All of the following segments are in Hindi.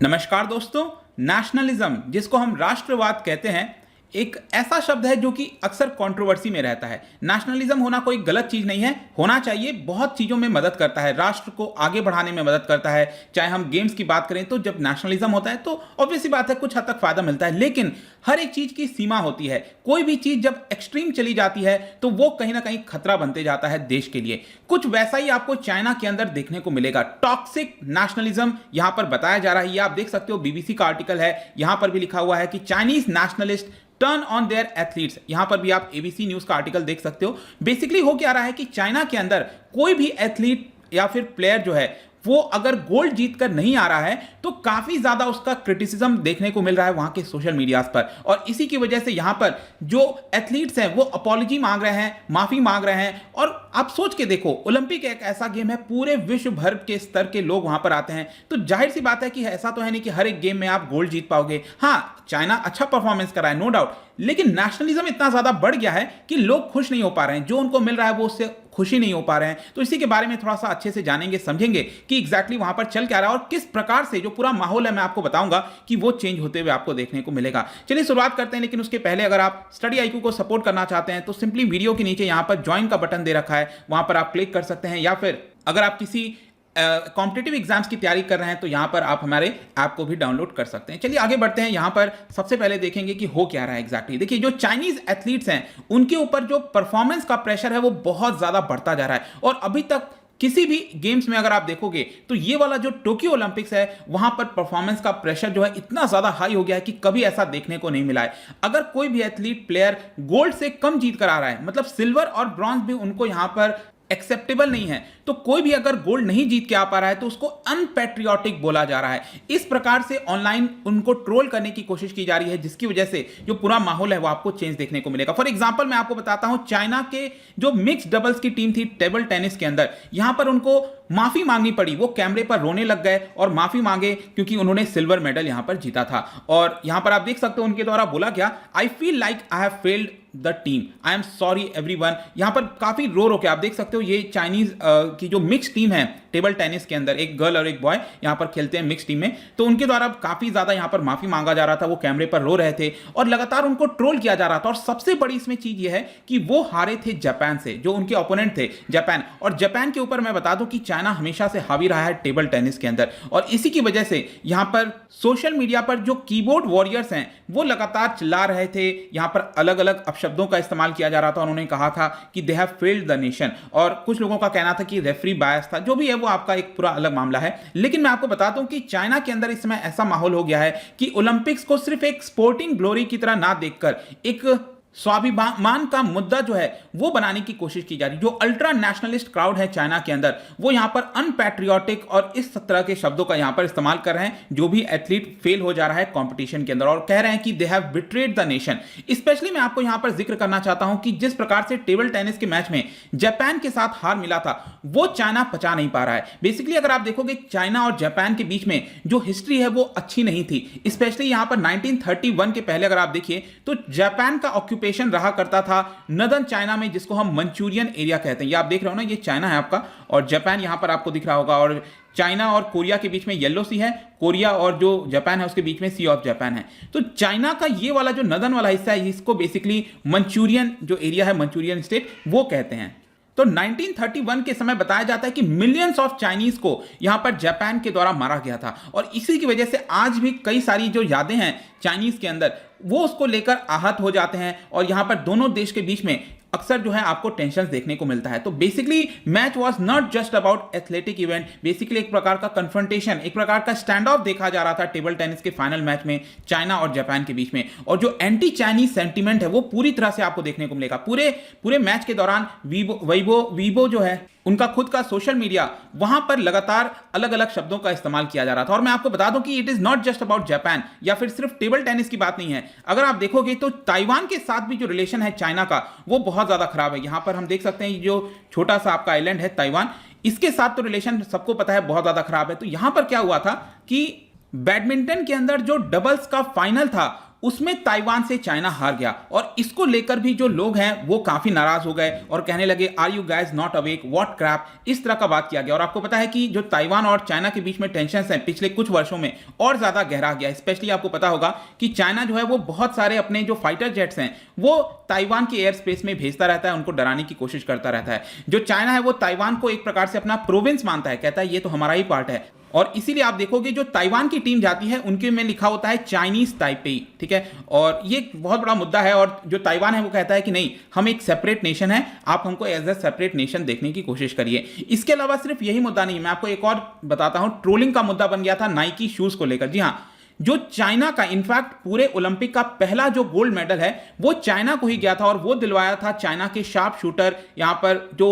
नमस्कार दोस्तों। नेशनलिज्म, जिसको हम राष्ट्रवाद कहते हैं, एक ऐसा शब्द है जो कि अक्सर कंट्रोवर्सी में रहता है। नेशनलिज्म होना कोई गलत चीज नहीं है, होना चाहिए। बहुत चीजों में मदद करता है, राष्ट्र को आगे बढ़ाने में मदद करता है। चाहे हम गेम्स की बात करें तो जब नेशनलिज्म होता है तो ऑब्वियस सी बात है कुछ हद तक फायदा मिलता है, लेकिन हर एक चीज की सीमा होती है। कोई भी चीज जब एक्सट्रीम चली जाती है तो वो कहीं ना कहीं खतरा बनते जाता है देश के लिए। कुछ वैसा ही आपको चाइना के अंदर देखने को मिलेगा। टॉक्सिक नेशनलिज्म यहां पर बताया जा रहा है। ये आप देख सकते हो, बीबीसी का आर्टिकल है, यहां पर भी लिखा हुआ है कि Chinese nationalist turn on their athletes. यहां पर भी आप एबीसी न्यूज का आर्टिकल देख सकते हो। बेसिकली हो क्या रहा है कि चाइना के अंदर कोई भी एथलीट या फिर प्लेयर जो है वो अगर गोल्ड जीत कर नहीं आ रहा है तो काफी ज्यादा उसका क्रिटिसिज्म देखने को मिल रहा है वहां के सोशल मीडिया पर। और इसी की वजह से यहां पर जो एथलीट्स हैं वो अपॉलॉजी मांग रहे हैं, माफी मांग रहे हैं। और आप सोच के देखो, ओलंपिक एक ऐसा गेम है, पूरे विश्व भर के स्तर के लोग वहां पर आते हैं, तो जाहिर सी बात है कि ऐसा तो है नहीं कि हर एक गेम में आप गोल्ड जीत पाओगे। हाँ, चाइना अच्छा परफॉर्मेंस कर रहा है, नो डाउट, लेकिन नेशनलिज्म इतना ज्यादा बढ़ गया है कि लोग खुश नहीं हो पा रहे हैं। जो उनको मिल रहा है वो उससे खुशी नहीं हो पा रहे हैं। तो इसी के बारे में थोड़ा सा अच्छे से जानेंगे, समझेंगे कि एग्जैक्टली वहां पर चल क्या रहा है और किस प्रकार से जो पूरा माहौल है मैं आपको बताऊंगा कि वो चेंज होते हुए आपको देखने को मिलेगा। चलिए शुरुआत करते हैं, लेकिन उसके पहले अगर आप स्टडी आईक्यू को सपोर्ट करना चाहते हैं तो सिंपली वीडियो के नीचे यहां पर ज्वाइन का बटन दे रखा है, वहां पर आप क्लिक कर सकते हैं। या फिर अगर आप किसी कॉम्पिटिटिव एग्जाम्स की तैयारी कर रहे हैं तो यहां पर आप हमारे ऐप को भी डाउनलोड कर सकते हैं। चलिए आगे बढ़ते हैं। यहां पर सबसे पहले देखेंगे कि हो क्या रहा है एग्जैक्टली। देखिए, जो चाइनीज एथलीट्स हैं उनके ऊपर जो परफॉर्मेंस का प्रेशर है वो बहुत ज्यादा बढ़ता जा रहा है। और अभी तक किसी भी गेम्स में अगर आप देखोगे तो ये वाला जो टोक्यो ओलंपिक्स है वहां पर परफॉर्मेंस का प्रेशर जो है इतना ज्यादा हाई हो गया है कि कभी ऐसा देखने को नहीं मिला है। अगर कोई भी एथलीट प्लेयर गोल्ड से कम जीत कर आ रहा है, मतलब सिल्वर और ब्रॉन्ज भी उनको यहां पर एक्सेप्टेबल नहीं है, तो कोई भी अगर गोल्ड नहीं जीत के आ पा रहा है तो उसको अनपैट्रियोटिक बोला जा रहा है। इस प्रकार से ऑनलाइन उनको ट्रोल करने की कोशिश की जा रही है, जिसकी वजह से जो पूरा माहौल है वो आपको चेंज देखने को मिलेगा। फॉर एग्जांपल मैं आपको बताता हूं, चाइना के जो मिक्स डबल्स की टीम थी टेबल टेनिस के अंदर, यहां पर उनको माफी मांगनी पड़ी। वो कैमरे पर रोने लग गए और माफी मांगे क्योंकि उन्होंने सिल्वर मेडल यहां पर जीता था। और यहां पर आप देख सकते हो उनके द्वारा बोला गया, I feel like I have failed the team, I am sorry everyone. यहां पर काफी रो के आप देख सकते हो, ये चाइनीज की जो मिक्स टीम है टेबल टेनिस के अंदर, एक गर्ल और एक बॉय यहां पर खेलते हैं मिक्स टीम में, तो उनके द्वारा काफी ज्यादा यहां पर माफी मांगा जा रहा था। वो कैमरे पर रो रहे थे और लगातार उनको ट्रोल किया जा रहा था। और सबसे बड़ी इसमें चीज यह है कि वो हारे थे जापान से, जो उनके ओपोनेंट थे जापान। और जापान के ऊपर मैं बता दूं कि चाइना हमेशा से हावी रहा है टेबल टेनिस के अंदर। और इसी की वजह से यहां पर सोशल मीडिया पर जो कीबोर्ड वॉरियर्स हैं वो लगातार चिल्ला रहे थे। यहां पर अलग अलग अपशब्दों का इस्तेमाल किया जा रहा था। उन्होंने कहा था कि they have failed the nation, और कुछ लोगों का कहना था कि रेफरी बायस था। जो भी है वो आपका एक पूरा अलग मामला है, लेकिन मैं आपको बताता हूं कि चाइना के अंदर इस समय ऐसा माहौल हो गया है कि ओलंपिक्स को सिर्फ एक स्पोर्टिंग ग्लोरी की तरह ना देखकर एक स्वाभिमान का मुद्दा जो है वो बनाने की कोशिश की जा रही है। जो अल्ट्रा नेशनलिस्ट क्राउड है चाइना के अंदर, वो यहां पर अनपैट्रियोटिक और इस तरह के शब्दों का यहां पर इस्तेमाल कर रहे हैं जो भी एथलीट फेल हो जा रहा है कंपटीशन के अंदर, और कह रहे हैं कि they have betrayed the nation. Specially मैं आपको यहां पर जिक्र करना चाहता हूं कि जिस प्रकार से टेबल टेनिस के मैच में जापान के साथ हार मिला था वो चाइना पचा नहीं पा रहा है। बेसिकली अगर आप देखोगे चाइना और जापान के बीच में जो हिस्ट्री है वो अच्छी नहीं थी। स्पेशली यहां पर 1931 के पहले अगर आप देखिए तो जापान का ऑक्यूपेशन रहा करता था नदर्न चाइना में, जिसको हम मंचूरियन एरिया कहते हैं। ये आप देख रहे हो ना, ये चाइना है आपका, और जापान यहां पर आपको दिख रहा होगा। और चाइना और कोरिया के बीच में येलो सी है, कोरिया और जो जापान है उसके बीच में सी ऑफ जापान है। तो चाइना का ये वाला जो नदर्न वाला हिस्सा है इसको बेसिकली मंचूरियन जो एरिया है, मंचूरियन स्टेट, वो कहते हैं। तो 1931 के समय बताया जाता है कि मिलियंस ऑफ चाइनीज को यहां पर जापान के द्वारा मारा गया था। और इसी की वजह से आज भी कई सारी जो यादें हैं चाइनीज के अंदर वो उसको लेकर आहत हो जाते हैं। और यहां पर दोनों देश के बीच में अक्सर जो है आपको टेंशन देखने को मिलता है। तो basically match was not just about athletic event, basically एक प्रकार का कन्फ्रंटेशन, एक प्रकार का स्टैंड ऑफ देखा जा रहा था टेबल टेनिस के फाइनल मैच में चाइना और जापान के बीच में। और जो एंटी चाइनीज सेंटीमेंट है वो पूरी तरह से आपको देखने को मिलेगा। पूरे मैच के दौरान वीबो जो है उनका खुद का सोशल मीडिया, वहां पर लगातार अलग अलग शब्दों का इस्तेमाल किया जा रहा था। और मैं आपको बता दूं कि it is not just about Japan या फिर सिर्फ टेबल टेनिस की बात नहीं है। अगर आप देखोगे तो ताइवान के साथ भी जो रिलेशन है चाइना का वो बहुत ज्यादा खराब है। यहां पर हम देख सकते हैं जो छोटा सा आपका आइलैंड है ताइवान, इसके साथ तो रिलेशन सबको पता है बहुत ज्यादा खराब है। तो यहां पर क्या हुआ था कि बैडमिंटन के अंदर जो डबल्स का फाइनल था उसमें ताइवान से चाइना हार गया और इसको लेकर भी जो लोग हैं वो काफी नाराज हो गए और कहने लगे are you guys not awake, what crap, इस तरह का बात किया गया। और आपको पता है कि जो ताइवान और चाइना के बीच में टेंशन है पिछले कुछ वर्षों में और ज्यादा गहरा गया। स्पेशली आपको पता होगा कि चाइना जो है वो बहुत सारे अपने जो फाइटर जेट्स हैं वो ताइवान के एयर स्पेस में भेजता रहता है, उनको डराने की कोशिश करता रहता है। जो चाइना है वो ताइवान को एक प्रकार से अपना प्रोविंस मानता है, कहता है ये तो हमारा ही पार्ट है। और इसीलिए आप देखोगे जो ताइवान की टीम जाती है उनके में लिखा होता है चाइनीज ताइपेई, ठीक है। और ये बहुत बड़ा मुद्दा है और जो ताइवान है वो कहता है कि नहीं, हम एक सेपरेट नेशन है, आप हमको एज ए सेपरेट नेशन देखने की कोशिश करिए। इसके अलावा सिर्फ यही मुद्दा नहीं, मैं आपको एक और बताता हूं, ट्रोलिंग का मुद्दा बन गया था नाइकी शूज को लेकर। जी हां, जो चाइना का इनफैक्ट पूरे ओलंपिक का पहला जो गोल्ड मेडल है वो चाइना को ही गया था और वो दिलवाया था चाइना के शार्प शूटर यहां पर जो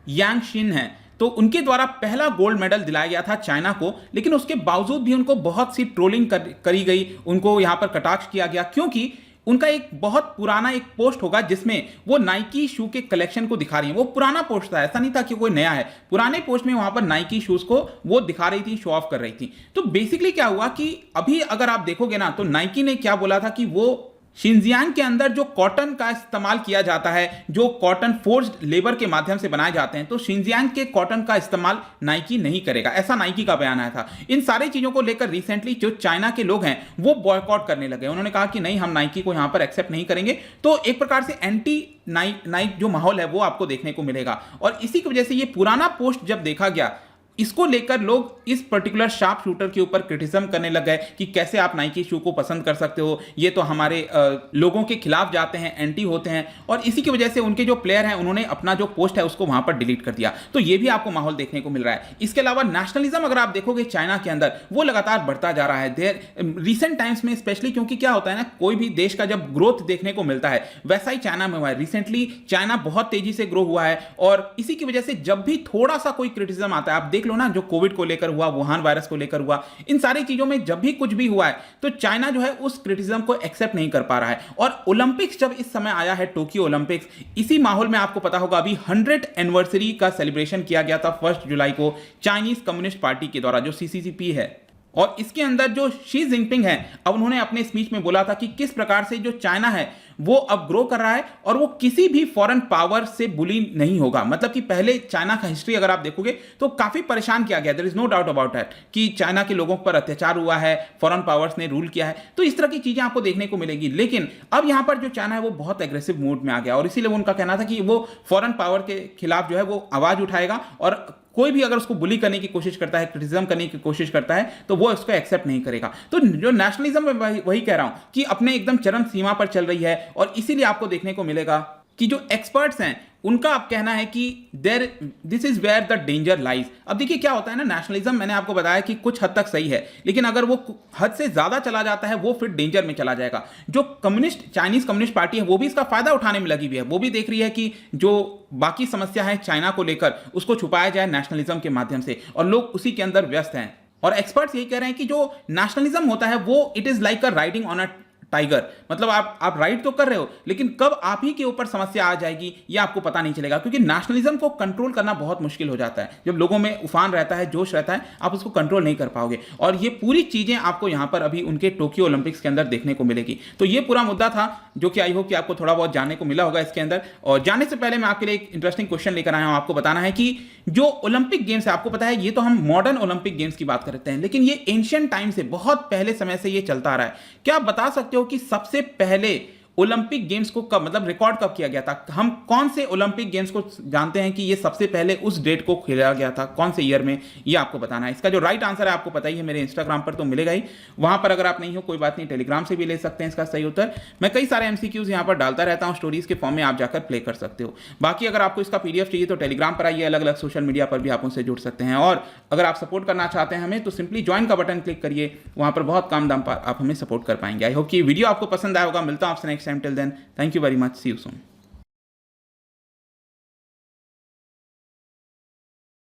यांग शिन है, तो उनके द्वारा पहला गोल्ड मेडल दिलाया गया था चाइना को। लेकिन उसके बावजूद भी उनको बहुत सी ट्रोलिंग करी गई, उनको यहां पर कटाक्ष किया गया, क्योंकि उनका एक बहुत पुराना एक पोस्ट होगा जिसमें वो नाइकी शू के कलेक्शन को दिखा रही है। वो पुराना पोस्ट था, ऐसा नहीं था कि कोई नया है, पुराने पोस्ट में वहां पर नाइकी शूज को वो दिखा रही थी, शो ऑफ कर रही थी। तो बेसिकली क्या हुआ कि अभी अगर आप देखोगे ना तो नाइकी ने क्या बोला था कि वो शिनजियांग के अंदर जो कॉटन का इस्तेमाल किया जाता है, जो कॉटन फोर्स्ड लेबर के माध्यम से बनाए जाते हैं, तो शिनजियांग के कॉटन का इस्तेमाल नाइकी नहीं करेगा, ऐसा नाइकी का बयान आया था। इन सारी चीजों को लेकर रिसेंटली जो चाइना के लोग हैं वो बॉयकॉट करने लगे। उन्होंने कहा कि नहीं, हम नाइकी को यहां पर एक्सेप्ट नहीं करेंगे। तो एक प्रकार से एंटी नाइक जो माहौल है वो आपको देखने को मिलेगा। और इसी की वजह से ये पुराना पोस्ट जब देखा गया, इसको लेकर लोग इस पर्टिकुलर शार्प शूटर के ऊपर क्रिटिसिज्म करने लग गए कि कैसे आप नाइकी शू को पसंद कर सकते हो, ये तो हमारे लोगों के खिलाफ जाते हैं, एंटी होते हैं। और इसी की वजह से उनके जो प्लेयर हैं उन्होंने अपना जो पोस्ट है उसको वहां पर डिलीट कर दिया। तो ये भी आपको माहौल देखने को मिल रहा है। इसके अलावा नेशनलिज्म अगर आप देखोगे चाइना के अंदर वो लगातार बढ़ता जा रहा है रिसेंट टाइम्स में, स्पेशली क्योंकि क्या होता है ना, कोई भी देश का जब ग्रोथ देखने को मिलता है वैसा ही चाइना में हुआ है। रिसेंटली चाइना बहुत तेजी से ग्रो हुआ है और इसी की वजह से जब भी थोड़ा सा कोई क्रिटिसिज्म आता है, आप देख लो ना, जो कोविड को लेकर हुआ, वुहान वायरस को लेकर हुआ, इन सारी चीजों में जब भी कुछ भी हुआ है तो चाइना जो है उस क्रिटिसिज्म को एक्सेप्ट नहीं कर पा रहा है। और ओलंपिक्स जब इस समय आया है, टोक्यो ओलंपिक्स, इसी माहौल में आपको पता होगा अभी 100th एनिवर्सरी का सेलिब्रेशन किया गया था 1 जुलाई को चाइनीज कम्युनिस्ट पार्टी के द्वारा, जो सीसीपी है। और इसके अंदर जो शी जिनपिंग है, अब उन्होंने अपने स्पीच में बोला था कि किस प्रकार से जो चाइना है वो अब ग्रो कर रहा है और वो किसी भी फॉरेन पावर से बुली नहीं होगा। मतलब कि पहले चाइना का हिस्ट्री अगर आप देखोगे तो काफी परेशान किया गया, there is no doubt about that, कि चाइना के लोगों पर अत्याचार हुआ है, फॉरेन पावर्स ने रूल किया है, तो इस तरह की चीजें आपको देखने को मिलेगी। लेकिन अब यहां पर जो चाइना है वो बहुत एग्रेसिव मूड में आ गया और इसीलिए उनका कहना था कि वो फॉरेन पावर के खिलाफ जो है वो आवाज उठाएगा और कोई भी अगर उसको बुली करने की कोशिश करता है, क्रिटिसिज्म करने की कोशिश करता है, तो वो इसको एक्सेप्ट नहीं करेगा। तो जो नेशनलिज्म में वही कह रहा हूं कि अपने एकदम चरम सीमा पर चल रही है और इसीलिए आपको देखने को मिलेगा कि जो एक्सपर्ट्स हैं उनका अब कहना है कि this is where the danger lies. अब देखिए क्या होता है ना, नेशनलिज्म मैंने आपको बताया कि कुछ हद तक सही है, लेकिन अगर वो हद से ज्यादा चला जाता है वो फिर डेंजर में चला जाएगा। जो चाइनीज कम्युनिस्ट पार्टी है वो भी इसका फायदा उठाने में लगी हुई है, वो भी देख रही है कि जो बाकी समस्या है चाइना को लेकर उसको छुपाया जाए नेशनलिज्म के माध्यम से, और लोग उसी के अंदर व्यस्त हैं। और एक्सपर्ट्स यही कह रहे हैं कि जो नेशनलिज्म होता है वो it is like a riding on a tiger, मतलब आप राइड तो कर रहे हो लेकिन कब आप ही के ऊपर समस्या आ जाएगी ये आपको पता नहीं चलेगा, क्योंकि नेशनलिज्म को कंट्रोल करना बहुत मुश्किल हो जाता है। जब लोगों में उफान रहता है, जोश रहता है, आप उसको कंट्रोल नहीं कर पाओगे। और ये पूरी चीजें आपको यहां पर अभी उनके टोक्यो ओलंपिक्स के अंदर देखने को मिलेगी। तो ये पूरा मुद्दा था जो कि आई होप कि आपको थोड़ा बहुत जानने को मिला होगा इसके अंदर। और जाने से पहले मैं आपके लिए एक इंटरेस्टिंग क्वेश्चन लेकर आया हूं, आपको बताना है कि जो ओलंपिक गेम्स है, आपको पता है ये तो हम मॉडर्न ओलंपिक गेम्स की बात करते हैं, लेकिन ये एंशिएंट टाइम से, बहुत पहले समय से ये चलता आ रहा है। क्या आप बता सकते हो कि सबसे पहले ओलंपिक गेम्स को कब, मतलब रिकॉर्ड कब किया गया था? हम कौन से ओलंपिक गेम्स को जानते हैं कि ये सबसे पहले उस डेट को खेला गया था, कौन से ईयर में, ये आपको बताना है। इसका जो राइट आंसर है आपको पता ही है, मेरे इंस्टाग्राम पर तो मिलेगा ही, वहां पर अगर आप नहीं हो कोई बात नहीं, टेलीग्राम से भी ले सकते हैं इसका सही उत्तर। मैं कई सारे एमसीक्यूज यहां पर डालता रहता हूं, स्टोरीज के फॉर्म में आप जाकर प्ले कर सकते हो। बाकी अगर आपको इसका पीडीएफ चाहिए तो टेलीग्राम पर आइए, अलग अलग सोशल मीडिया पर भी आप उनसे जुड़ सकते हैं। और अगर आप सपोर्ट करना चाहते हैं हमें तो सिंपली ज्वाइन का बटन क्लिक करिए, वहां पर बहुत कम दाम पर आप हमें सपोर्ट कर पाएंगे। आई होप कि वीडियो आपको पसंद आया होगा। मिलता हूं आपसे next time, till then thank you very much, see you soon.